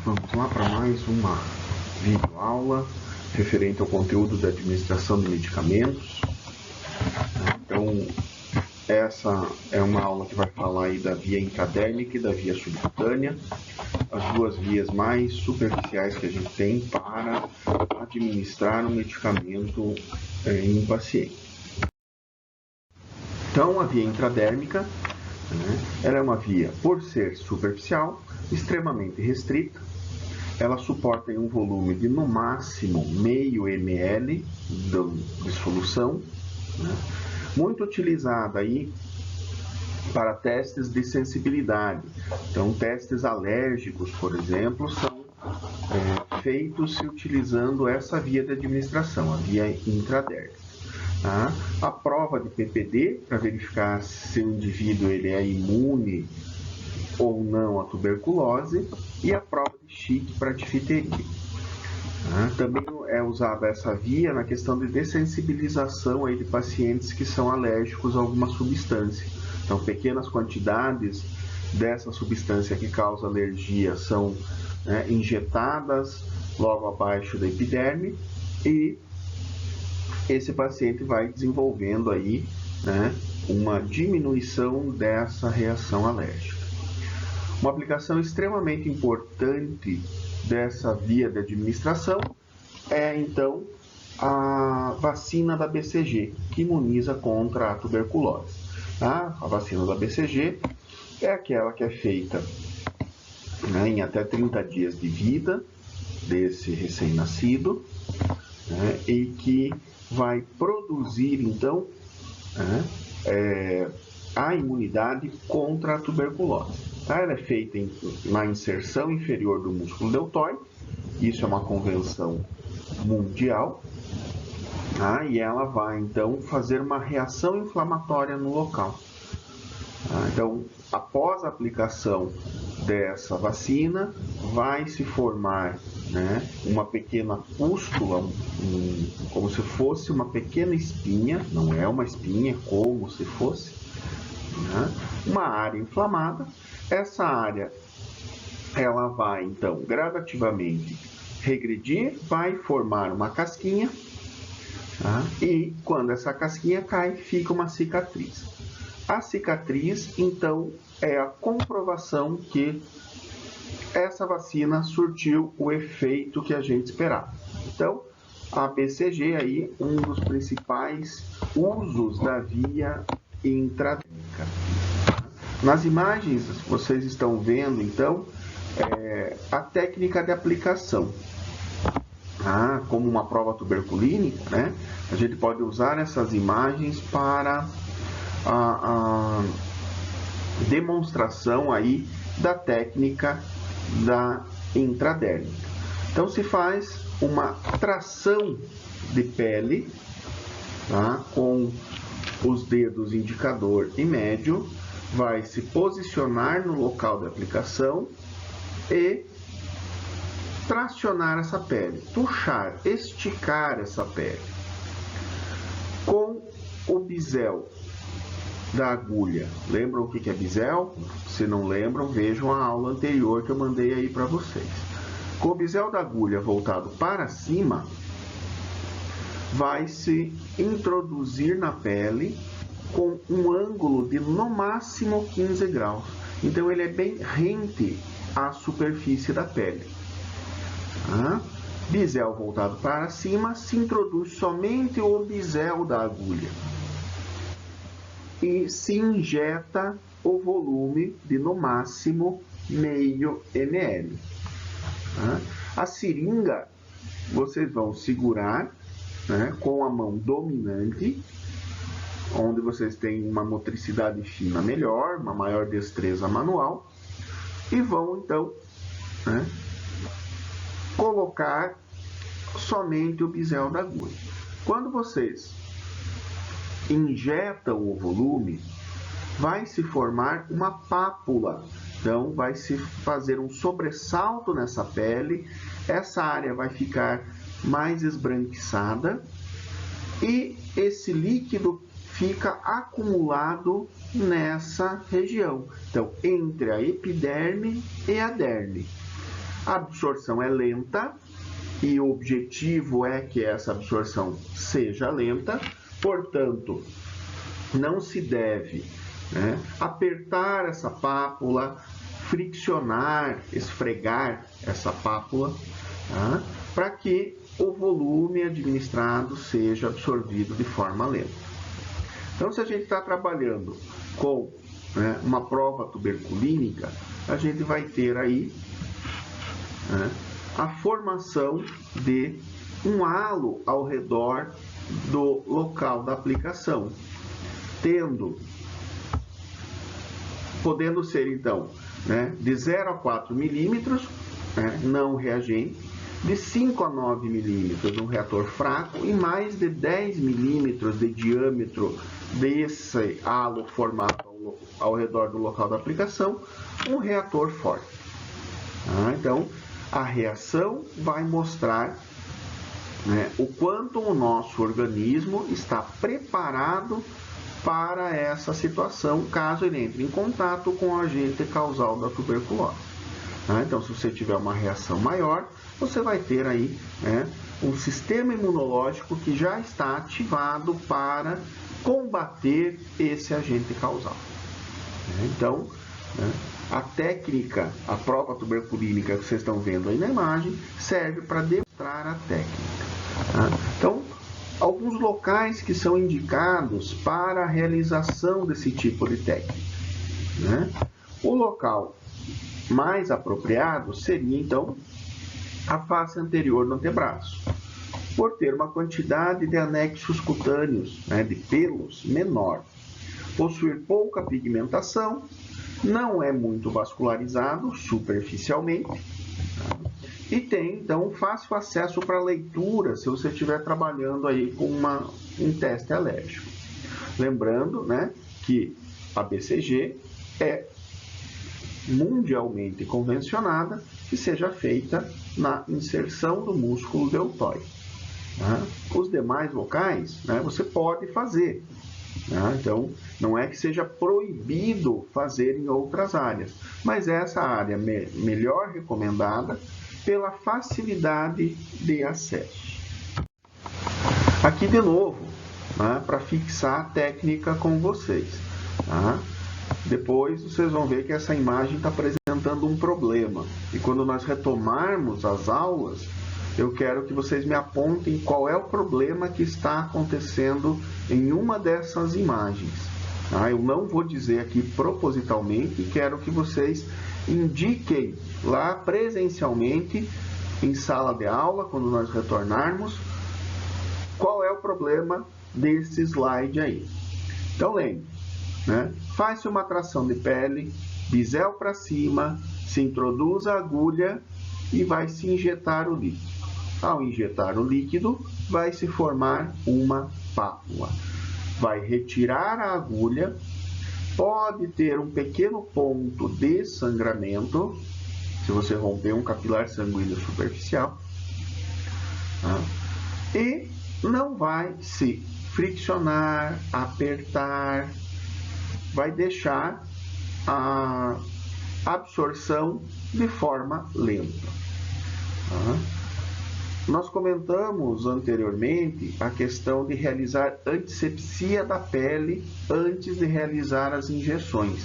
Vamos lá para mais uma videoaula referente ao conteúdo da administração de medicamentos. Então, essa é uma aula que vai falar aí da via intradérmica e da via subcutânea, as duas vias mais superficiais que a gente tem para administrar um medicamento em um paciente. Então, a via intradérmica, ela é uma via, por ser superficial, extremamente restrita. Ela suporta um volume de no máximo meio ml de solução, muito utilizada aí para testes de sensibilidade. Então, testes alérgicos, por exemplo, são feitos se utilizando essa via de administração, a via intradérmica. A prova de PPD, para verificar se o indivíduo ele é imune ou não à tuberculose, e a prova de Schick para difteria. Também é usada essa via na questão de dessensibilização aí de pacientes que são alérgicos a alguma substância. Então, pequenas quantidades dessa substância que causa alergia são injetadas logo abaixo da epiderme e esse paciente vai desenvolvendo aí uma diminuição dessa reação alérgica. Uma aplicação extremamente importante dessa via de administração é, então, a vacina da BCG, que imuniza contra a tuberculose. A vacina da BCG é aquela que é feita em até 30 dias de vida desse recém-nascido e que vai produzir, então, a imunidade contra a tuberculose. Ela é feita na inserção inferior do músculo deltoide, isso é uma convenção mundial, e ela vai então fazer uma reação inflamatória no local. Então, após a aplicação dessa vacina, vai se formar uma pequena pústula, como se fosse uma pequena espinha, não é uma espinha, como se fosse, uma área inflamada. Essa área ela vai então gradativamente regredir, vai formar uma casquinha, e quando essa casquinha cai, fica uma cicatriz. A cicatriz, então, é a comprovação que essa vacina surtiu o efeito que a gente esperava. Então, a BCG aí, um dos principais usos da via intradérmica. Nas imagens, vocês estão vendo, então, a técnica de aplicação. Como uma prova tuberculínica, a gente pode usar essas imagens para a demonstração aí da técnica da intradérmica. Então, se faz uma tração de pele, com os dedos indicador e médio, vai se posicionar no local da aplicação e tracionar essa pele, puxar, esticar essa pele. Com o bisel da agulha. Lembram o que é bisel? Se não lembram, vejam a aula anterior que eu mandei aí para vocês. Com o bisel da agulha voltado para cima, vai se introduzir na pele com um ângulo de no máximo 15 graus. Então, ele é bem rente à superfície da pele. Bisel voltado para cima, se introduz somente o bisel da agulha e se injeta o volume de no máximo meio ml. A seringa vocês vão segurar com a mão dominante, onde vocês têm uma motricidade fina melhor, uma maior destreza manual, e vão então colocar somente o bisel da agulha. Quando vocês injetam o volume, vai se formar uma pápula. Então, vai se fazer um sobressalto nessa pele, essa área vai ficar mais esbranquiçada e esse líquido fica acumulado nessa região. Então, entre a epiderme e a derme. A absorção é lenta e o objetivo é que essa absorção seja lenta, portanto, não se deve, né, apertar essa pápula, friccionar, esfregar essa pápula, tá, para que o volume administrado seja absorvido de forma lenta. Então, se a gente está trabalhando com, né, uma prova tuberculínica, a gente vai ter aí, né, a formação de um halo ao redor do local da aplicação, podendo ser, então, né, de 0 a 4 milímetros, né, não reagente, de 5 a 9 milímetros um reator fraco e mais de 10 milímetros de diâmetro desse halo formado ao redor do local da aplicação, um reator forte. Então, a reação vai mostrar, né, o quanto o nosso organismo está preparado para essa situação, caso ele entre em contato com o agente causal da tuberculose. Então, se você tiver uma reação maior, você vai ter aí, né, um sistema imunológico que já está ativado para combater esse agente causal. Então, né, a técnica, a prova tuberculínica que vocês estão vendo aí na imagem, serve para demonstrar a técnica. Então, alguns locais que são indicados para a realização desse tipo de técnica, né? O local mais apropriado seria, então, a face anterior do antebraço, por ter uma quantidade de anexos cutâneos, né, de pelos menor, possuir pouca pigmentação, não é muito vascularizado superficialmente, tá? E tem, então, fácil acesso para leitura se você estiver trabalhando aí com um teste alérgico. Lembrando, né, que a BCG é mundialmente convencionada que seja feita na inserção do músculo deltoide. Os demais locais, né, você pode fazer. Então, não é que seja proibido fazer em outras áreas, mas essa área melhor recomendada pela facilidade de acesso. Aqui de novo, né, para fixar a técnica com vocês. Depois vocês vão ver que essa imagem está apresentando um problema. E quando nós retomarmos as aulas, eu quero que vocês me apontem qual é o problema que está acontecendo em uma dessas imagens. Eu não vou dizer aqui propositalmente, quero que vocês indiquem lá presencialmente, em sala de aula, quando nós retornarmos, qual é o problema desse slide aí. Então lembre, né? Faz-se uma tração de pele, bisel para cima, se introduz a agulha e vai se injetar o líquido. Ao injetar o líquido, vai se formar uma pápula. Vai retirar a agulha, pode ter um pequeno ponto de sangramento, se você romper um capilar sanguíneo superficial, e não vai se friccionar, apertar, vai deixar a absorção de forma lenta. Nós comentamos anteriormente a questão de realizar antisepsia da pele antes de realizar as injeções.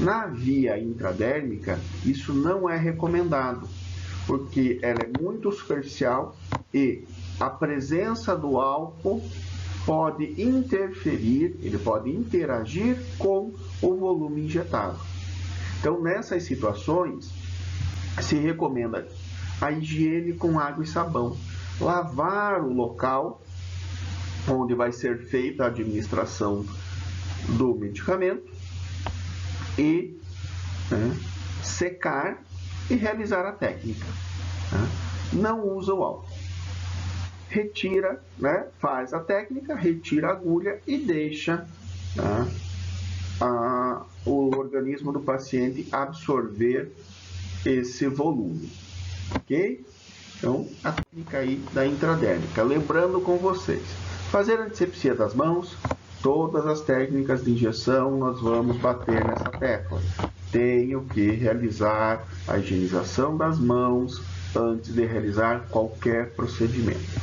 Na via intradérmica, isso não é recomendado, porque ela é muito superficial e a presença do álcool pode interferir, ele pode interagir com o volume injetado. Então, nessas situações, se recomenda a higiene com água e sabão. Lavar o local onde vai ser feita a administração do medicamento e secar e realizar a técnica. Não usa o álcool. Retira, faz a técnica, retira a agulha e deixa o organismo do paciente absorver esse volume. Ok? Então, a técnica aí da intradérmica. Lembrando com vocês, fazer antisepsia das mãos, todas as técnicas de injeção, nós vamos bater nessa tecla. tenho que realizar a higienização das mãos antes de realizar qualquer procedimento.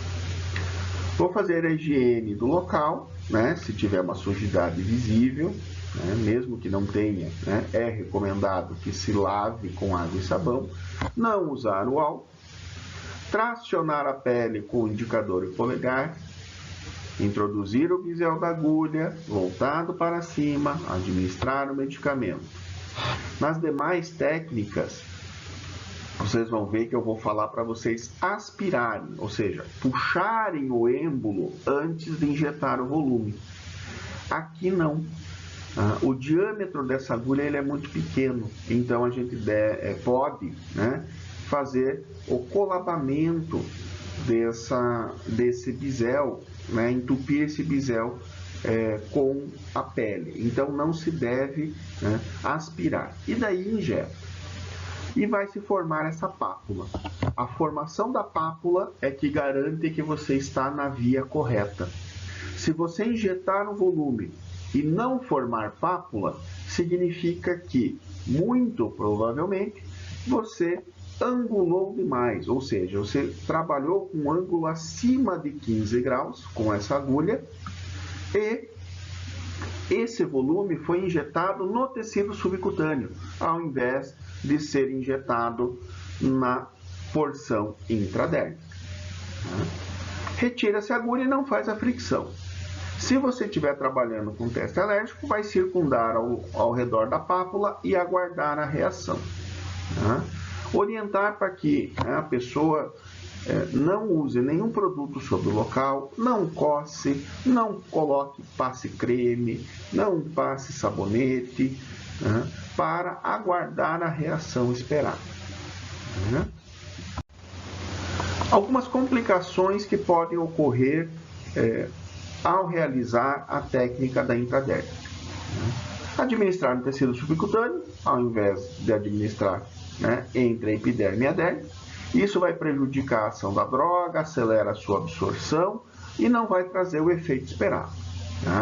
Vou fazer a higiene do local, né? Se tiver uma sujidade visível, né? Mesmo que não tenha, né? É recomendado que se lave com água e sabão, não usar o álcool, tracionar a pele com o indicador e polegar, introduzir o bisel da agulha, voltado para cima, administrar o medicamento. Nas demais técnicas, vocês vão ver que eu vou falar para vocês aspirarem, ou seja, puxarem o êmbolo antes de injetar o volume. Aqui não. O diâmetro dessa agulha ele é muito pequeno, então a gente pode, né, fazer o colabamento desse bisel, né, entupir esse bisel com a pele. Então não se deve, né, aspirar. E daí injeta. E vai se formar essa pápula. A formação da pápula é que garante que você está na via correta. Se você injetar o volume e não formar pápula, significa que, muito provavelmente, você angulou demais, ou seja, você trabalhou com um ângulo acima de 15 graus com essa agulha e esse volume foi injetado no tecido subcutâneo, ao invés de ser injetado na porção intradérmica. Retira-se a agulha e não faz a fricção. Se você estiver trabalhando com teste alérgico, vai circundar ao redor da pápula e aguardar a reação. Orientar para que a pessoa não use nenhum produto sobre o local, não coce, não coloque passe creme, não passe sabonete, para aguardar a reação esperada. Algumas complicações que podem ocorrer ao realizar a técnica da intradérmica. Administrar no tecido subcutâneo, ao invés de administrar, né, entre a epiderme e a derme. Isso vai prejudicar a ação da droga, acelera a sua absorção e não vai trazer o efeito esperado.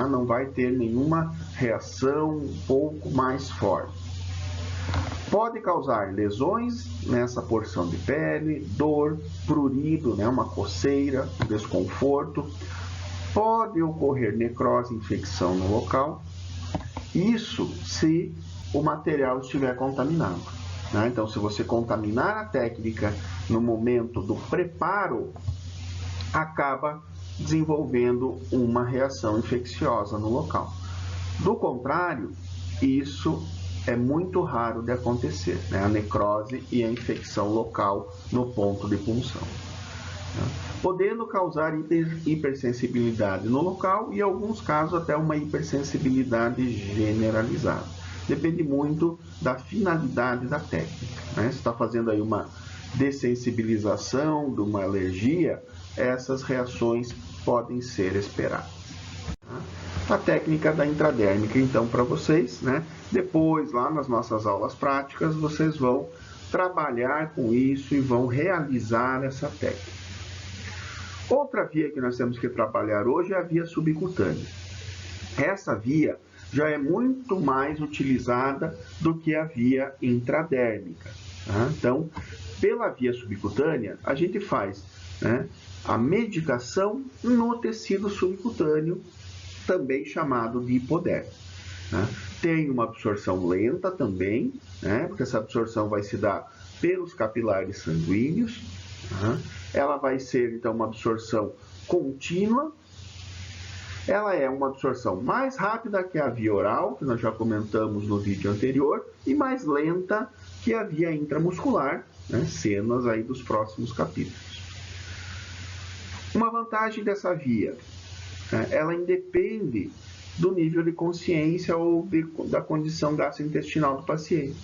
Não vai ter nenhuma reação um pouco mais forte. Pode causar lesões nessa porção de pele, dor, prurido, né, uma coceira, desconforto. Pode ocorrer necrose, infecção no local. Isso se o material estiver contaminado. Então, se você contaminar a técnica no momento do preparo, acaba desenvolvendo uma reação infecciosa no local. Do contrário, isso é muito raro de acontecer, né? A necrose e a infecção local no ponto de punção. Podendo causar hipersensibilidade no local e, em alguns casos, até uma hipersensibilidade generalizada. Depende muito da finalidade da técnica. Né? Se está fazendo aí uma dessensibilização de uma alergia, essas reações podem ser esperadas. A técnica da intradérmica, então, para vocês, né? Depois, lá nas nossas aulas práticas, vocês vão trabalhar com isso e vão realizar essa técnica. Outra via que nós temos que trabalhar hoje é a via subcutânea. Essa via já é muito mais utilizada do que a via intradérmica. Então, pela via subcutânea, a gente faz, né, a medicação no tecido subcutâneo, também chamado de hipoderme. Tem uma absorção lenta também, né, porque essa absorção vai se dar pelos capilares sanguíneos. Ela vai ser, então, uma absorção contínua. Ela é uma absorção mais rápida que a via oral, que nós já comentamos no vídeo anterior, e mais lenta que a via intramuscular, né? Cenas aí dos próximos capítulos. Uma vantagem dessa via, né? Ela independe do nível de consciência ou da condição gastrointestinal do paciente.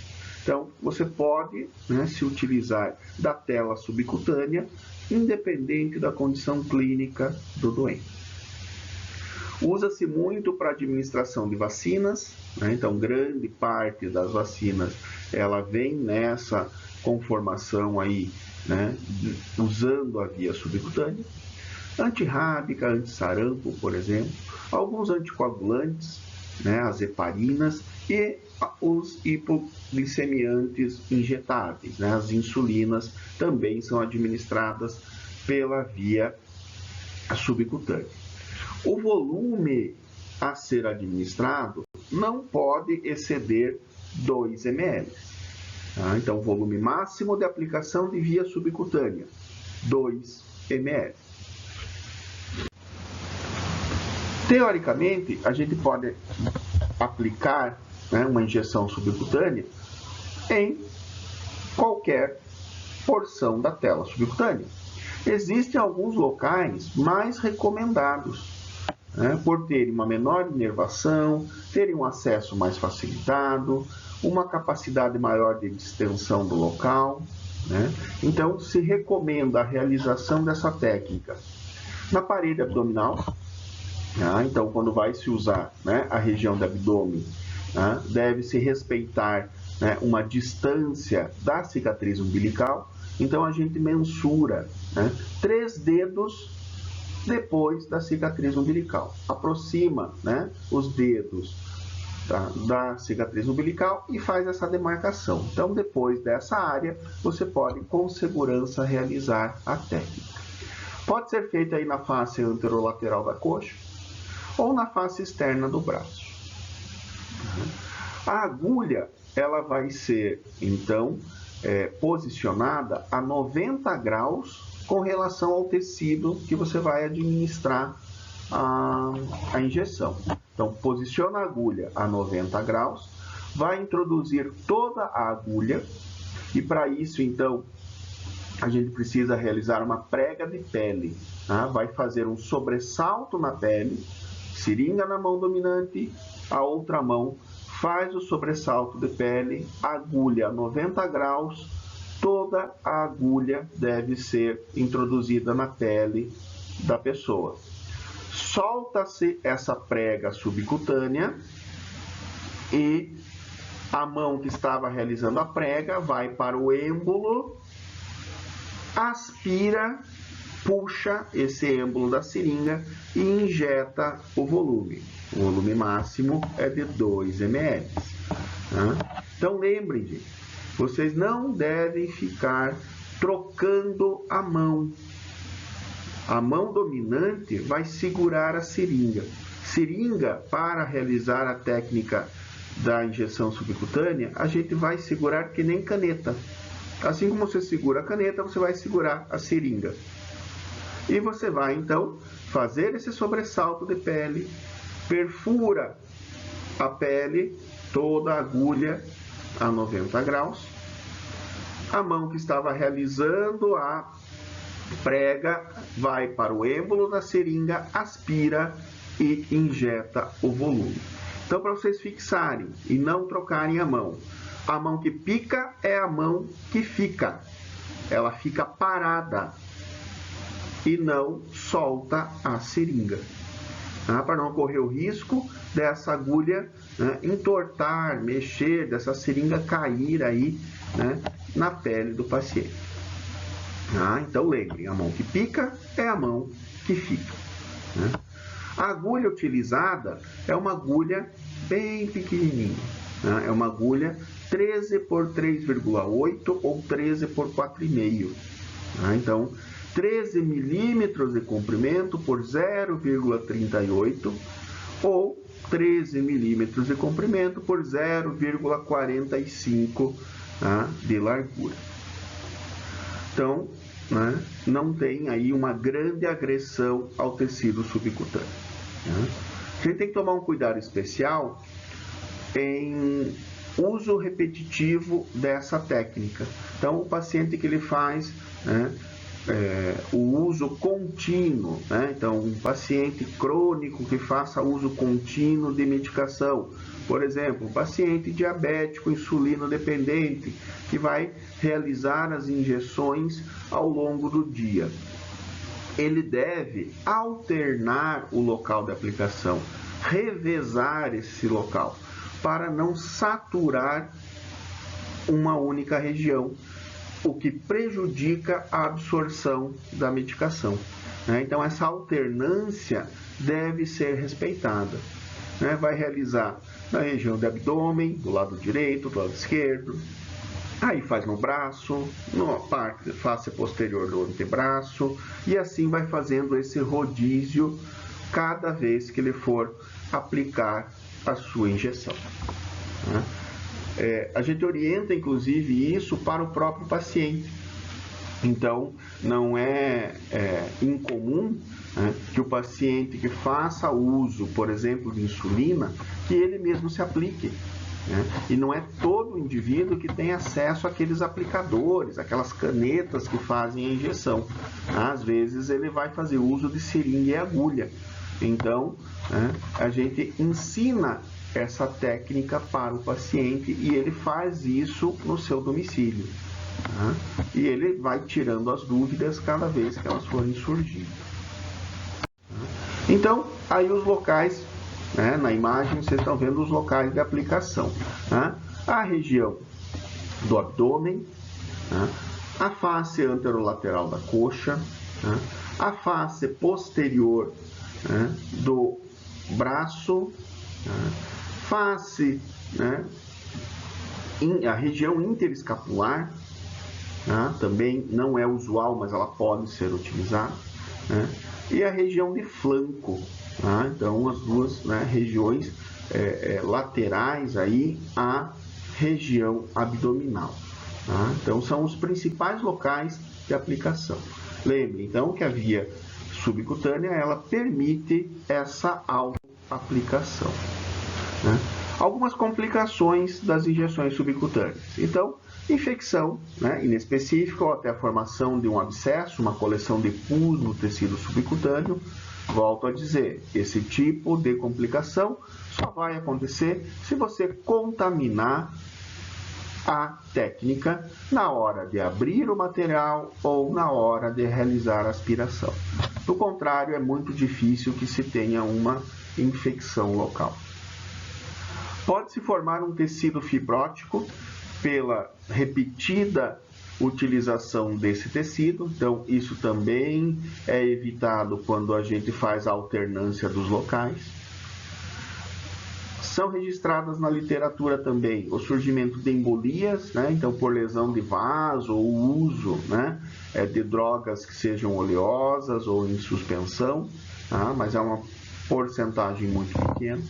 Então, você pode, né, se utilizar da tela subcutânea, independente da condição clínica do doente. Usa-se muito para administração de vacinas, né? Então grande parte das vacinas ela vem nessa conformação aí, né, usando a via subcutânea. Antirrábica, antissarampo, por exemplo, alguns anticoagulantes, né, as heparinas e os hipoglicemiantes injetáveis, né? As insulinas também são administradas pela via subcutânea. O volume a ser administrado não pode exceder 2 ml. Tá? Então, o volume máximo de aplicação de via subcutânea, 2 ml. Teoricamente, a gente pode aplicar, né, uma injeção subcutânea em qualquer porção da tela subcutânea. Existem alguns locais mais recomendados, né, por terem uma menor inervação, terem um acesso mais facilitado, uma capacidade maior de distensão do local, né? Então, se recomenda a realização dessa técnica na parede abdominal. Então, quando vai se usar, né, a região do abdômen, né, deve-se respeitar, né, uma distância da cicatriz umbilical. Então, a gente mensura, né, 3 dedos depois da cicatriz umbilical. Aproxima, né, os dedos da cicatriz umbilical e faz essa demarcação. Então, depois dessa área, você pode, com segurança, realizar a técnica. Pode ser feita aí na face anterolateral da coxa ou na face externa do braço. A agulha, ela vai ser, então, posicionada a 90 graus com relação ao tecido que você vai administrar a injeção. Então, posiciona a agulha a 90 graus, vai introduzir toda a agulha e, para isso, então, a gente precisa realizar uma prega de pele. Tá? Vai fazer um sobressalto na pele, seringa na mão dominante, a outra mão faz o sobressalto de pele, agulha a 90 graus, toda a agulha deve ser introduzida na pele da pessoa. Solta-se essa prega subcutânea e a mão que estava realizando a prega vai para o êmbolo, aspira, puxa esse êmbolo da seringa e injeta o volume. O volume máximo é de 2 ml. Tá? Então, lembrem-se, vocês não devem ficar trocando a mão. A mão dominante vai segurar a seringa. Seringa, para realizar a técnica da injeção subcutânea, a gente vai segurar que nem caneta. Assim como você segura a caneta, você vai segurar a seringa. E você vai, então, fazer esse sobressalto de pele, perfura a pele, toda a agulha a 90 graus. A mão que estava realizando a prega vai para o êmbolo da seringa, aspira e injeta o volume. Então, para vocês fixarem e não trocarem a mão que pica é a mão que fica. Ela fica parada e não solta a seringa. Para não correr o risco dessa agulha, né, entortar, mexer, dessa seringa cair aí, né, na pele do paciente. Então lembrem, a mão que pica é a mão que fica. Né? A agulha utilizada é uma agulha bem pequenininha. Né? É uma agulha 13 por 3,8 ou 13 por 4,5. Então, 13 milímetros de comprimento por 0,38 ou 13 milímetros de comprimento por 0,45 de largura. Então, né, não tem aí uma grande agressão ao tecido subcutâneo. Né? A gente tem que tomar um cuidado especial em uso repetitivo dessa técnica. Então, o paciente que ele faz, né, o uso contínuo, né? Então, um paciente crônico que faça uso contínuo de medicação, por exemplo, um paciente diabético insulino dependente que vai realizar as injeções ao longo do dia, ele deve alternar o local de aplicação, revezar esse local para não saturar uma única região, o que prejudica a absorção da medicação. Então, essa alternância deve ser respeitada. né? Vai realizar na região do abdômen, do lado direito, do lado esquerdo. Aí faz no braço, na parte face posterior do antebraço, e assim vai fazendo esse rodízio cada vez que ele for aplicar a sua injeção. A gente orienta, inclusive, isso para o próprio paciente. Então, não é incomum, né, que o paciente que faça uso, por exemplo, de insulina, que ele mesmo se aplique. E não é todo indivíduo que tem acesso àqueles aplicadores, aquelas canetas que fazem a injeção. Às vezes ele vai fazer uso de seringa e agulha. Então, a gente ensina essa técnica para o paciente e ele faz isso no seu domicílio. E ele vai tirando as dúvidas cada vez que elas forem surgindo. Então, aí os locais, na imagem vocês estão vendo os locais de aplicação. A região do abdômen, a face anterolateral da coxa, a face posterior do braço, face, a região interescapular, também não é usual, mas ela pode ser utilizada, e a região de flanco. Então, as duas regiões laterais aí à região abdominal. Então, são os principais locais de aplicação. Lembre, então, que a via subcutânea, ela permite essa auto-aplicação. Algumas complicações das injeções subcutâneas. Então, infecção inespecífica ou até a formação de um abscesso, uma coleção de pus no tecido subcutâneo. Volto a dizer, esse tipo de complicação só vai acontecer se você contaminar a técnica na hora de abrir o material ou na hora de realizar a aspiração. Do contrário, é muito difícil que se tenha uma infecção local. Pode-se formar um tecido fibrótico pela repetida utilização desse tecido, então isso também é evitado quando a gente faz a alternância dos locais. São registradas na literatura também o surgimento de embolias, então por lesão de vaso ou uso de drogas que sejam oleosas ou em suspensão, mas é uma porcentagem muito pequena.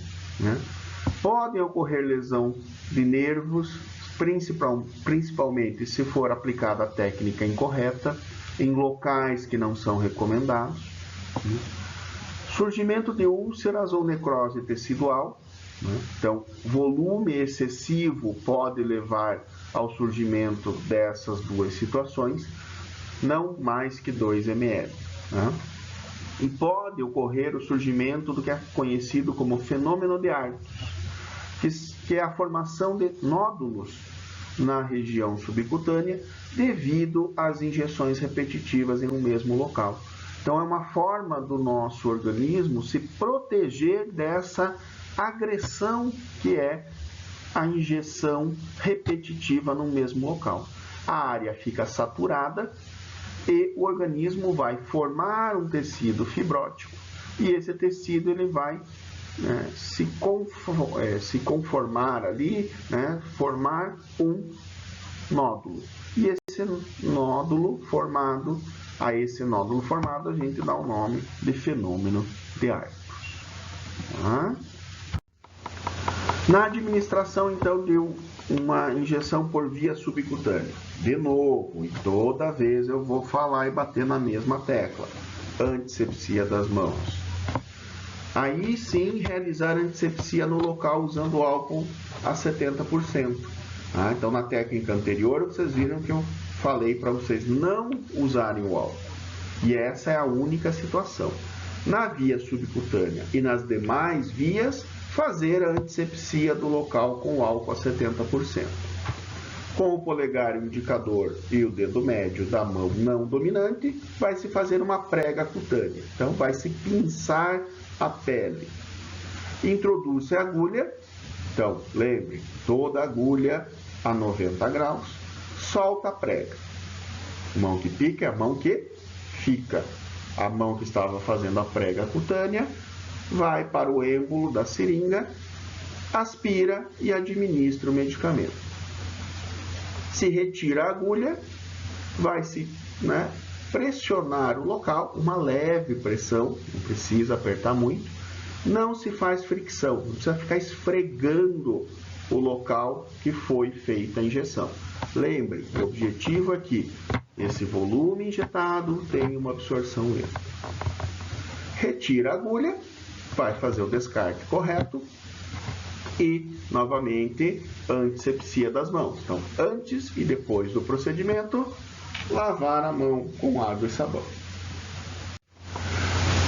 Pode ocorrer lesão de nervos, principalmente se for aplicada a técnica incorreta, em locais que não são recomendados. Surgimento de úlceras ou necrose tecidual. Então, volume excessivo pode levar ao surgimento dessas duas situações, não mais que 2 ml. E pode ocorrer o surgimento do que é conhecido como fenômeno de Artus, que é a formação de nódulos na região subcutânea devido às injeções repetitivas em um mesmo local. Então, é uma forma do nosso organismo se proteger dessa agressão que é a injeção repetitiva no mesmo local. A área fica saturada e o organismo vai formar um tecido fibrótico e esse tecido ele vai se conformar ali, formar um nódulo. E esse nódulo formado, a gente dá o nome de fenômeno de Artus. Na administração, então, de uma injeção por via subcutânea, de novo, e toda vez eu vou falar e bater na mesma tecla, antisepsia das mãos. Aí sim, realizar antisepsia no local usando álcool a 70%. Então, na técnica anterior, vocês viram que eu falei para vocês não usarem o álcool. E essa é a única situação. Na via subcutânea e nas demais vias, fazer a antisepsia do local com álcool a 70%. Com o polegar e o indicador e o dedo médio da mão não dominante, vai se fazer uma prega cutânea. Então, vai se pinçar a pele. Introduz a agulha. Então, lembre, toda agulha a 90 graus. Solta a prega. A mão que pica é a mão que fica. A mão que estava fazendo a prega cutânea vai para o êmbolo da seringa, aspira e administra o medicamento. Se retira a agulha, vai-se pressionar o local, uma leve pressão, não precisa apertar muito, não se faz fricção, não precisa ficar esfregando o local que foi feita a injeção. Lembre, o objetivo é que esse volume injetado tenha uma absorção lenta. Retira a agulha, vai fazer o descarte correto e, novamente, antisepsia das mãos. Então, antes e depois do procedimento, lavar a mão com água e sabão.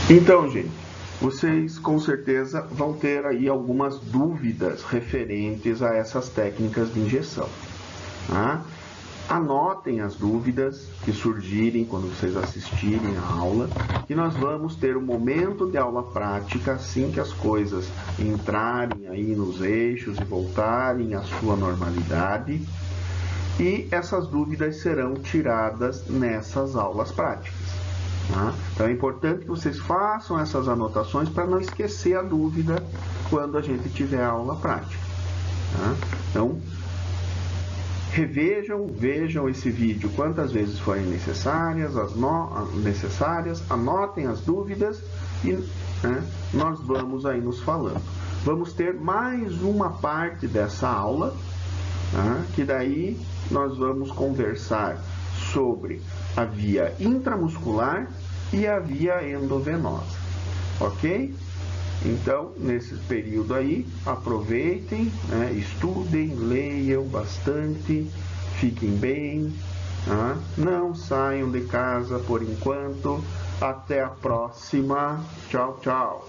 Então, gente, vocês com certeza vão ter aí algumas dúvidas referentes a essas técnicas de injeção. Tá? Anotem as dúvidas que surgirem quando vocês assistirem a aula, e nós vamos ter um momento de aula prática assim que as coisas entrarem aí nos eixos e voltarem à sua normalidade, e essas dúvidas serão tiradas nessas aulas práticas. Tá? Então é importante que vocês façam essas anotações para não esquecer a dúvida quando a gente tiver a aula prática. Tá? Então, vejam esse vídeo quantas vezes forem necessárias, anotem as dúvidas e nós vamos aí nos falando. Vamos ter mais uma parte dessa aula, que daí nós vamos conversar sobre a via intramuscular e a via endovenosa, ok? Então, nesse período aí, aproveitem, estudem, leiam bastante, fiquem bem, não saiam de casa por enquanto. Até a próxima. Tchau, tchau.